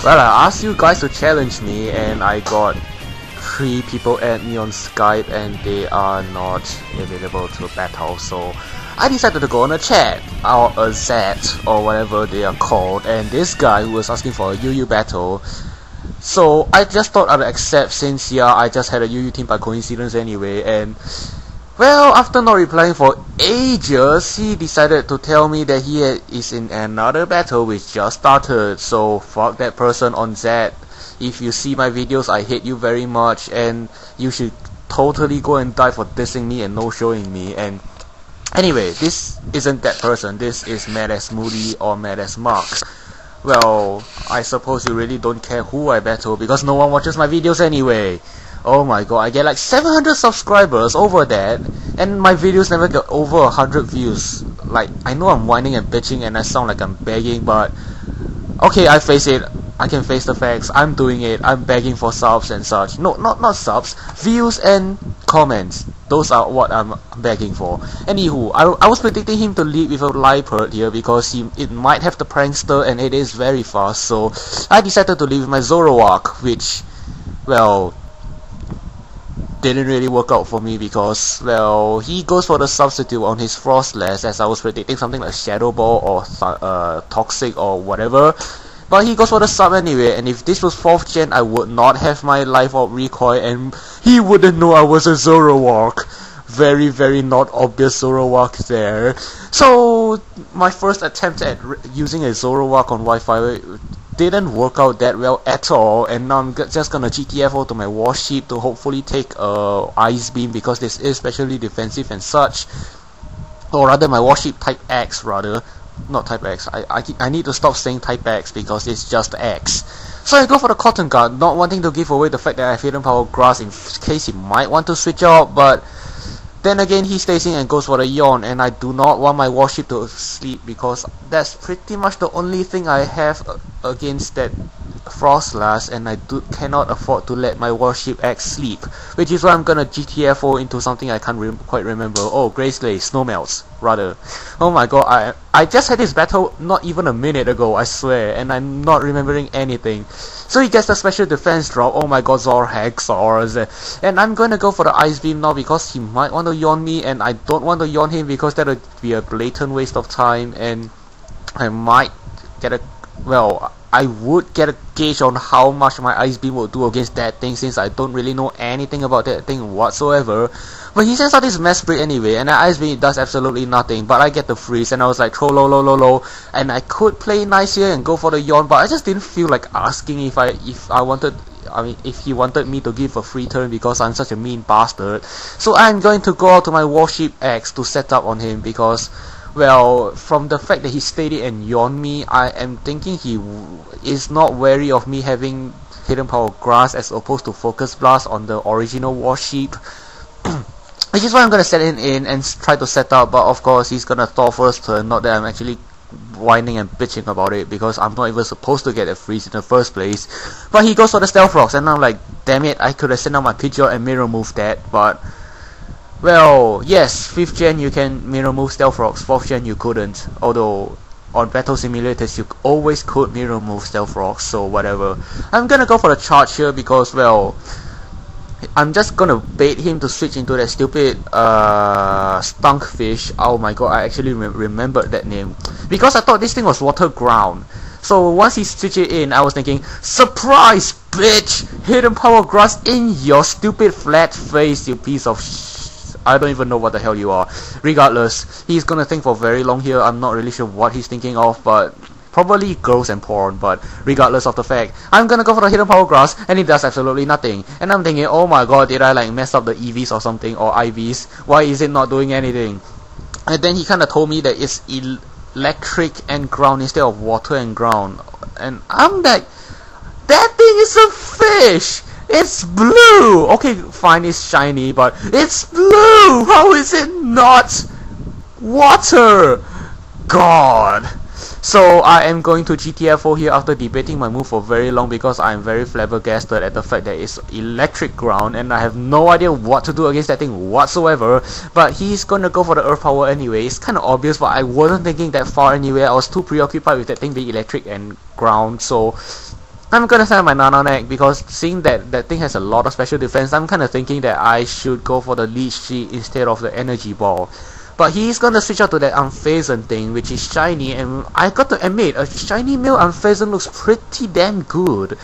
Well, I asked you guys to challenge me, and I got 3 people add me on Skype, and they are not available to battle. So I decided to go on a chat, or a Z, or whatever they are called, and this guy who was asking for a UU battle. So I just thought I'd accept, since I just had a UU team by coincidence anyway, and well, after not replying for ages, he decided to tell me that he is in another battle which just started. So fuck that person on Z. If you see my videos, I hate you very much, and you should totally go and die for dissing me and no showing me. And anyway, this isn't that person. This is MadAsMoody or MadAsMarks. Well, I suppose you really don't care who I battle because no one watches my videos anyway. Oh my god, I get like 700 subscribers over that, and my videos never get over 100 views. Like, I know I'm whining and bitching and I sound like I'm begging, but okay, I face it. I can face the facts. I'm doing it. I'm begging for subs and such. No, not subs. Views and comments. Those are what I'm begging for. Anywho, I was predicting him to lead with a Liepard here because it might have the prankster and it is very fast. So I decided to lead with my Zoroark, which, well, didn't really work out for me because, well, he goes for the substitute on his Frostlass, as I was predicting something like Shadow Ball or Toxic or whatever. But he goes for the sub anyway, and if this was 4th gen, I would not have my Life Orb Recoil, and he wouldn't know I was a Zoroark. Very, very not obvious Zoroark there. So, my first attempt at using a Zoroark on Wi-Fi didn't work out that well at all, and now I'm just gonna GTFO to my warship to hopefully take Ice Beam because this is specially defensive and such. Or rather, my warship type X rather. Not type X. I need to stop saying type X because it's just X. So I go for the Cotton Guard, not wanting to give away the fact that I have Hidden Power Grass in case he might want to switch out, but then again he stays in and goes for the Yawn, and I do not want my warship to sleep because that's pretty much the only thing I have against that Frostlass, and I cannot afford to let my warship X sleep, which is why I'm gonna GTFO into something I can't quite remember. Oh, Grace Glaze, Snow Melts, rather. Oh my god, I just had this battle not even a minute ago, I swear, and I'm not remembering anything. So he gets the special defense drop. Oh my god, Zorhexors. And I'm gonna go for the Ice Beam now because he might want to yawn me, and I don't want to yawn him because that would be a blatant waste of time, and I might get a, well, I would get a gauge on how much my Ice Beam will do against that thing, since I don't really know anything about that thing whatsoever. But he sends out this Mass Spray anyway, and the Ice Beam does absolutely nothing, but I get the freeze, and I was like, throw low, and I could play nice here and go for the Yawn, but I just didn't feel like asking if he wanted me to give a free turn because I'm such a mean bastard. So I'm going to go out to my warship X to set up on him because, well, from the fact that he stayed it and yawned me, I am thinking he is not wary of me having Hidden Power Grass as opposed to Focus Blast on the original warship. Which is why I'm gonna set him in and try to set up, but of course he's gonna Thor first turn, not that I'm actually whining and bitching about it because I'm not even supposed to get a freeze in the first place. But he goes for the Stealth Rocks, and I'm like, damn it, I could have sent out my Pidgeot and mirror move that, but well, yes, 5th gen you can mirror move Stealth Rocks, 4th gen you couldn't, although on Battle Simulators you always could mirror move Stealth Rocks, so whatever. I'm gonna go for the charge here because, well, I'm just gonna bait him to switch into that stupid Skunkfish. Oh my god, I actually remembered that name because I thought this thing was Water Ground. So once he switched it in, I was thinking, surprise bitch, Hidden Power Grass in your stupid flat face, you piece of I don't even know what the hell you are. Regardless, he's gonna think for very long here. I'm not really sure what he's thinking of, but probably girls and porn. But regardless of the fact, I'm gonna go for the Hidden Power Grass, and it does absolutely nothing. And I'm thinking, oh my god, did I like mess up the EVs or something, or IVs? Why is it not doing anything? And then he kinda told me that it's electric and ground instead of water and ground. And I'm like, that thing is a fish! It's blue! Okay, fine, it's shiny, but it's blue! How is it not water? God! So I am going to GTFO here after debating my move for very long because I am very flabbergasted at the fact that it's electric ground and I have no idea what to do against that thing whatsoever. But he's gonna go for the earth power anyway. It's kind of obvious, but I wasn't thinking that far anyway. I was too preoccupied with that thing being electric and ground. So I'm gonna send my Nana Neck because seeing that that thing has a lot of special defense, I'm kinda thinking that I should go for the Leech Seed instead of the Energy Ball. But he's gonna switch out to that Unphasant thing, which is shiny, and I got to admit, a shiny male Unphasant looks pretty damn good.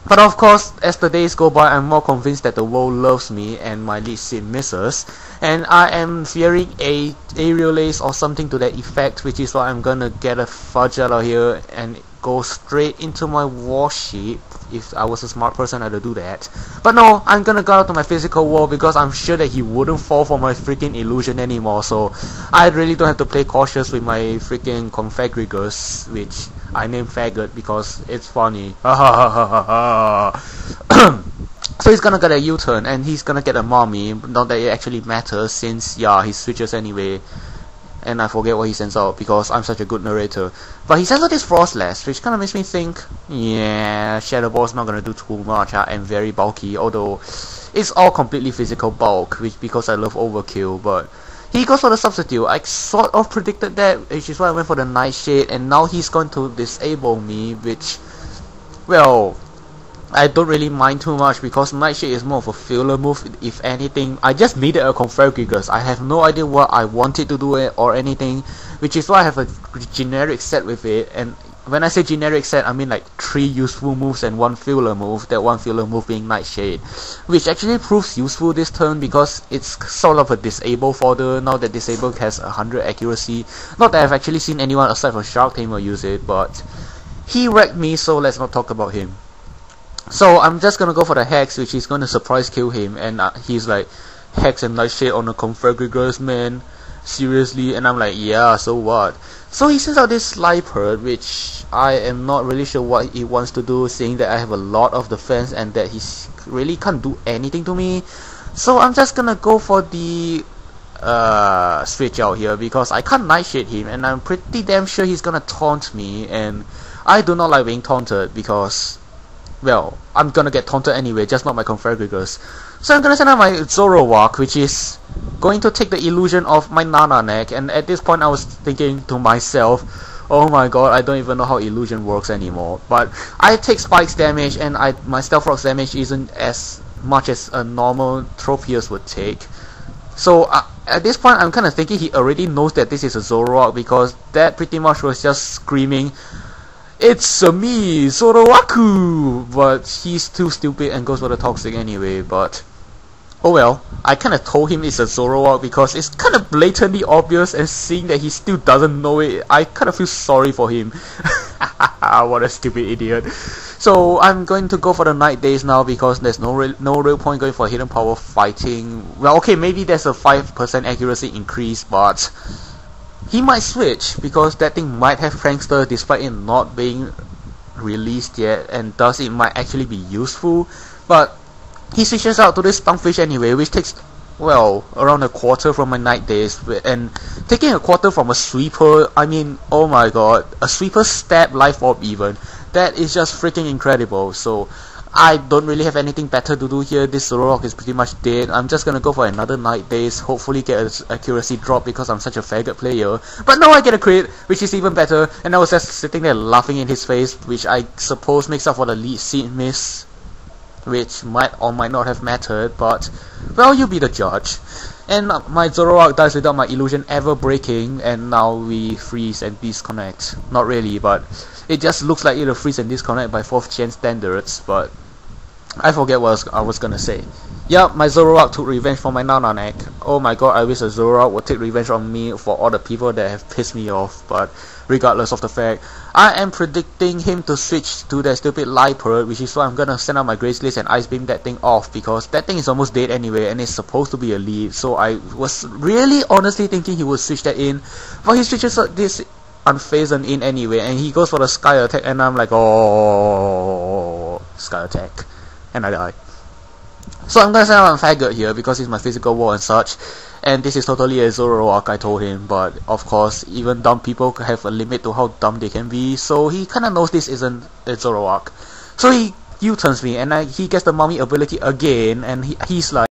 But of course, as the days go by, I'm more convinced that the world loves me and my Leech Seed misses. And I am fearing a Aerial Ace or something to that effect, which is why I'm gonna get a Fudge out of here and go straight into my War Sheep. If I was a smart person, I'd do that. But no, I'm gonna go out to my physical wall because I'm sure that he wouldn't fall for my freaking illusion anymore. So I really don't have to play cautious with my freaking Confagrigus, which I named Faggot because it's funny. So he's gonna get a U-turn and he's gonna get a Mommy. Not that it actually matters since, yeah, he switches anyway. And I forget what he sends out because I'm such a good narrator. But he sends out this Frostlass, which kind of makes me think, yeah, Shadow Ball's not gonna do too much and very bulky, although it's all completely physical bulk, which because I love overkill. But he goes for the substitute. I sort of predicted that, which is why I went for the Nightshade, and now he's going to disable me, which, well, I don't really mind too much because Nightshade is more of a filler move. If anything, I just needed a Confagrigus. I have no idea what I wanted to do it or anything, which is why I have a generic set with it. And when I say generic set, I mean like 3 useful moves and 1 filler move. That 1 filler move being Nightshade, which actually proves useful this turn because it's sort of a disable fodder now that disable has 100 accuracy. Not that I've actually seen anyone aside from Shark Tamer use it, but he wrecked me, so let's not talk about him. So I'm just gonna go for the Hex, which is gonna surprise kill him, and he's like, Hex and Nightshade on a Confagrigus, man, seriously? And I'm like, yeah, so what? So he sends out this Slippert, which I am not really sure what he wants to do, seeing that I have a lot of defense and that he really can't do anything to me. So I'm just gonna go for the switch out here because I can't Nightshade him, and I'm pretty damn sure he's gonna taunt me, and I do not like being taunted because, well, I'm gonna get taunted anyway, just not my Confagrigus. So I'm gonna send out my Zoroark, which is going to take the illusion of my Nana Neck, and at this point I was thinking to myself, oh my god, I don't even know how illusion works anymore. But I take Spikes damage, and my Stealth Rock's damage isn't as much as a normal Tropius would take. So at this point I'm kinda thinking he already knows that this is a Zoroark because that pretty much was just screaming, "It's me, Zoroark!" But he's too stupid and goes for the Toxic anyway, but oh well. I kinda told him it's a Zoroark because it's kinda blatantly obvious, and seeing that he still doesn't know it, I kinda feel sorry for him. What a stupid idiot. So I'm going to go for the Night Days now because there's no real point going for Hidden Power fighting. Well, okay, maybe there's a 5% accuracy increase, but he might switch because that thing might have Prankster despite it not being released yet, and thus it might actually be useful. But he switches out to this Stunfish anyway, which takes, well, around a quarter from my Night Days, and taking a quarter from a Sweeper, I mean, oh my god, a Sweeper stab Life Orb even, that is just freaking incredible. So I don't really have anything better to do here. This Zoroark is pretty much dead. I'm just gonna go for another Night Days, hopefully get an accuracy drop because I'm such a faggot player. But no, I get a crit, which is even better, and I was just sitting there laughing in his face, which I suppose makes up for the Leech Seed miss, which might or might not have mattered, but, well, you be the judge. And my Zoroark dies without my illusion ever breaking, and now we freeze and disconnect. Not really, but it just looks like it'll freeze and disconnect by 4th gen standards, but I forget what I was gonna say. Yup, my Zoroark took revenge for my Nana Neck. Oh my god, I wish a Zoroark would take revenge on me for all the people that have pissed me off, but regardless of the fact, I am predicting him to switch to that stupid Slippert, which is why I'm gonna send out my Graceless and Ice Beam that thing off, because that thing is almost dead anyway and it's supposed to be a lead. So I was really honestly thinking he would switch that in, but he switches this Unphasant in anyway, and he goes for the Sky Attack, and I'm like, oh, Sky Attack, and I die. So I'm gonna send out a Faggot here because he's my physical wall and such, and this is totally a Zoroark, I told him, but of course even dumb people have a limit to how dumb they can be, so he kinda knows this isn't a Zoroark. So he U-turns me, and he gets the Mummy ability again, and he's like,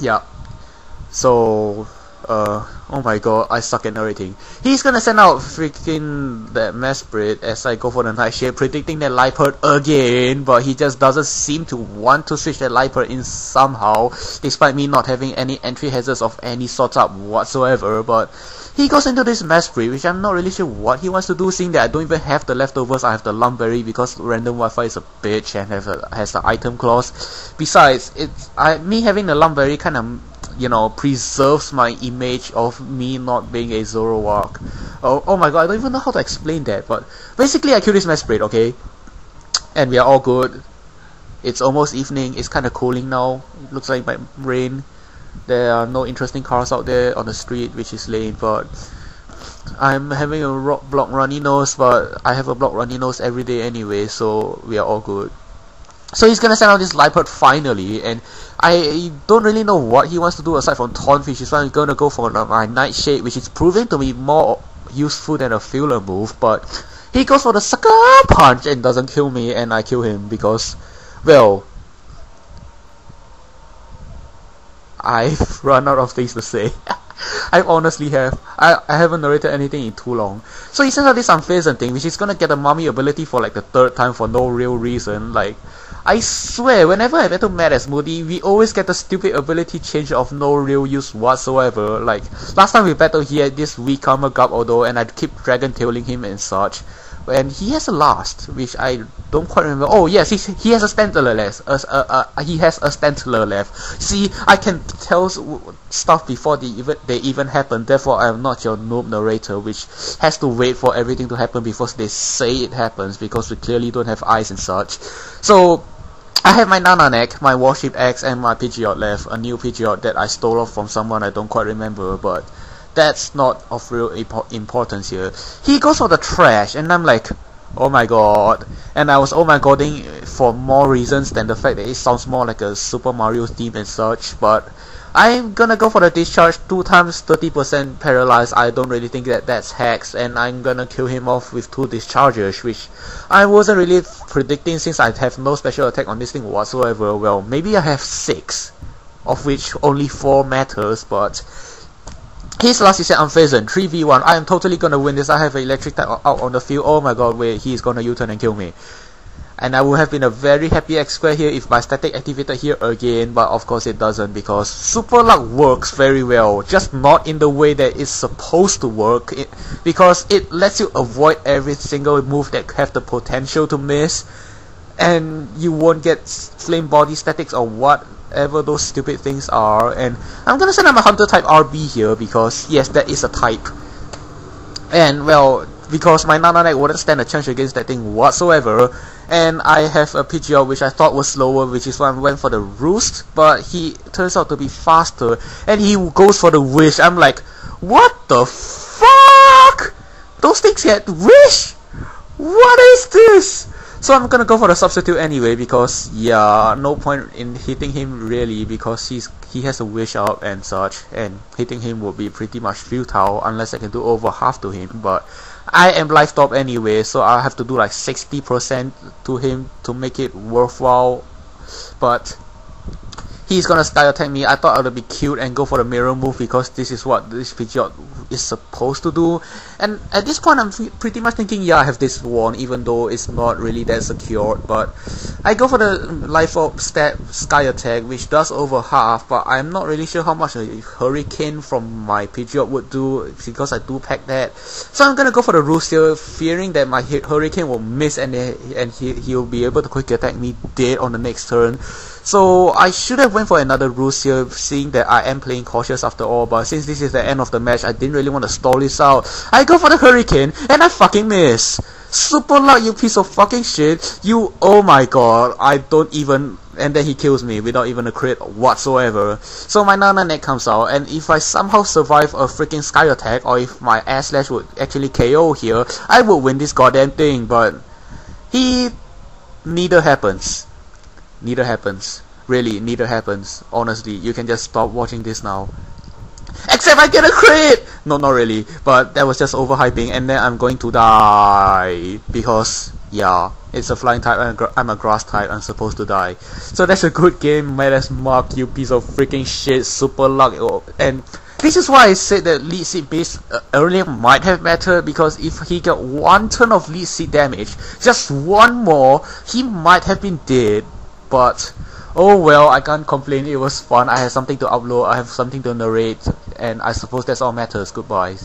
yeah. So, oh my god, I suck at narrating. He's gonna send out freaking that Mesprit as I go for the night shift, predicting that Lipert again, but he just doesn't seem to want to switch that Lipert in somehow, despite me not having any entry hazards of any sort up whatsoever. But he goes into this Mesprit, which I'm not really sure what he wants to do, seeing that I don't even have the leftovers. I have the Lumberry because random Wi-Fi is a bitch and has the item clause. Besides, me having the Lumberry kind of, you know, preserves my image of me not being a Zoroark. Oh my god, I don't even know how to explain that, but basically I kill this Mesprit, okay? And we are all good. It's almost evening, it's kinda cooling now. It looks like it might rain. There are no interesting cars out there on the street, which is lame, but I'm having a block runny nose, but I have a block runny nose every day anyway, so we are all good. So he's gonna send out this Lipert finally, and I don't really know what he wants to do aside from taunt, which is why I'm gonna go for my Nightshade, which is proving to be more useful than a filler move, but he goes for the Sucker Punch and doesn't kill me, and I kill him because, well, I've run out of things to say. I honestly have. I haven't narrated anything in too long. So he sends out this Unfazed thing, which is gonna get a mummy ability for like the 3rd time for no real reason. Like, I swear, whenever I battle MadAsMoody, we always get the stupid ability change of no real use whatsoever. Like, last time we battled, he had this weak armor Garbodor, and I'd keep dragon tailing him and such. And he has a last, which I don't quite remember. Oh yes, he has a Stantler left. He has a Stantler left. See, I can tell stuff before they even happen. Therefore, I am not your noob narrator, which has to wait for everything to happen before they say it happens, because we clearly don't have eyes and such. So I have my Nananek, my Warship X, and my Pidgeot left. A new Pidgeot that I stole off from someone I don't quite remember, but that's not of real importance here. He goes for the trash, and I'm like, oh my god. And I was oh my godding for more reasons than the fact that it sounds more like a Super Mario theme and such, but I'm gonna go for the discharge, 2 times 30% paralyzed. I don't really think that that's hacks, and I'm gonna kill him off with 2 discharges, which I wasn't really predicting since I have no special attack on this thing whatsoever. Well, maybe I have 6, of which only 4 matters, but his last is an Unfazed, 3v1. I am totally gonna win this. I have an electric type out on the field. Oh my god, wait, he is gonna U-turn and kill me. And I would have been a very happy X square here if my static activated here again, but of course it doesn't, because Super Luck works very well, just not in the way that it's supposed to work, because it lets you avoid every single move that have the potential to miss, and you won't get flame body statics or whatever those stupid things are. And I'm gonna send out my Hunter type RB here, because yes, that is a type. And well, because my Nananek wouldn't stand a chance against that thing whatsoever, and I have a Pidgeot which I thought was slower, which is why I went for the Roost, but he turns out to be faster, and he goes for the Wish. I'm like, what the fuck? Those things get Wish? What is this? So I'm gonna go for the substitute anyway, because yeah, no point in hitting him really, because he has a Wish up and such, and hitting him would be pretty much futile unless I can do over half to him. But I am life top anyway, so I have to do like 60% to him to make it worthwhile. But he's gonna sky attack me. I thought I would be cute and go for the mirror move, because this is what this Pidgeot is supposed to do. And at this point I'm pretty much thinking, yeah, I have this wand, even though it's not really that secured. But I go for the life up sky attack, which does over half, but I'm not really sure how much a Hurricane from my Pidgeot would do, because I do pack that. So I'm gonna go for the Roost here, fearing that my Hurricane will miss, and he'll be able to quick attack me dead on the next turn. So I should have went for another Roost here, seeing that I am playing cautious after all, but since this is the end of the match, I didn't really want to stall this out. I go for the Hurricane, and I fucking miss. Super luck, you piece of fucking shit. You, oh my god, I don't even, and then he kills me without even a crit whatsoever. So my Nananek comes out, and if I somehow survive a freaking sky attack, or if my air slash would actually KO here, I would win this goddamn thing, but neither happens. Neither happens. Really, neither happens. Honestly, you can just stop watching this now. Except I get a crit! No, not really. But that was just overhyping, and then I'm going to die. Because, yeah, It's a flying type, and I'm a grass type. I'm supposed to die. So that's a good game, MadAsMoody, you piece of freaking shit. Super luck. And this is why I said that lead seed base earlier might have mattered, because if he got one turn of lead seed damage, just one more, he might have been dead. But oh well, I can't complain. It was fun. I have something to upload. I have something to narrate, and I suppose that's all matters. Goodbye.